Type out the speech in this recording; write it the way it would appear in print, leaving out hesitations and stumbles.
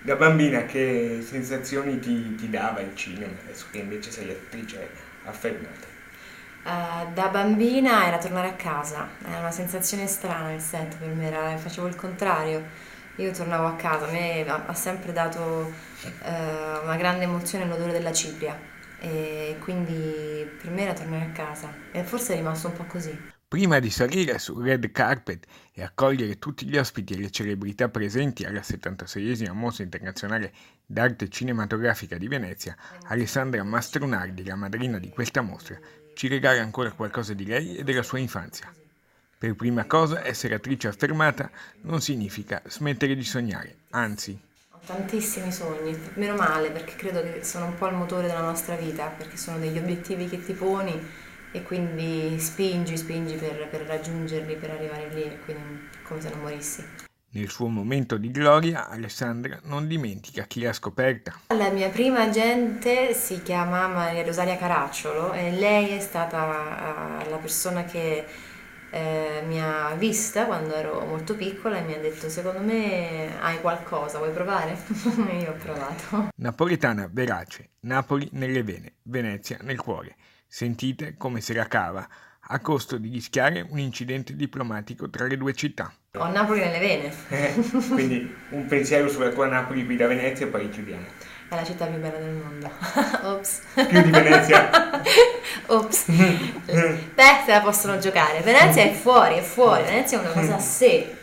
Da bambina che sensazioni ti dava il cinema, adesso che invece sei attrice affermata? Da bambina era tornare a casa, era una sensazione strana il set per me, facevo il contrario, io tornavo a casa, a me ha sempre dato una grande emozione l'odore della cipria e quindi per me era tornare a casa e forse è rimasto un po' così. Prima di salire sul red carpet e accogliere tutti gli ospiti e le celebrità presenti alla 76esima Mostra Internazionale d'Arte Cinematografica di Venezia, Alessandra Mastronardi, la madrina di questa mostra, ci regala ancora qualcosa di lei e della sua infanzia. Per prima cosa, essere attrice affermata non significa smettere di sognare, anzi. Ho tantissimi sogni, meno male perché credo che sono un po' il motore della nostra vita, perché sono degli obiettivi che ti poni e quindi spingi per raggiungerli, per arrivare lì, e quindi è come se non morissi. Nel suo momento di gloria, Alessandra non dimentica chi l'ha scoperta. La mia prima agente si chiama Maria Rosaria Caracciolo e lei è stata la persona che mi ha vista quando ero molto piccola e mi ha detto secondo me hai qualcosa, vuoi provare? E io ho provato. Napoletana verace, Napoli nelle vene, Venezia nel cuore. Sentite come se la cava, a costo di rischiare un incidente diplomatico tra le due città. Ho Napoli nelle vene. Quindi un pensiero sulla tua Napoli qui da Venezia e poi chiudiamo. È la città più bella del mondo. Ops. Più di Venezia? Ops. Beh, se la possono giocare. Venezia è fuori, è fuori. Venezia è una cosa a sé.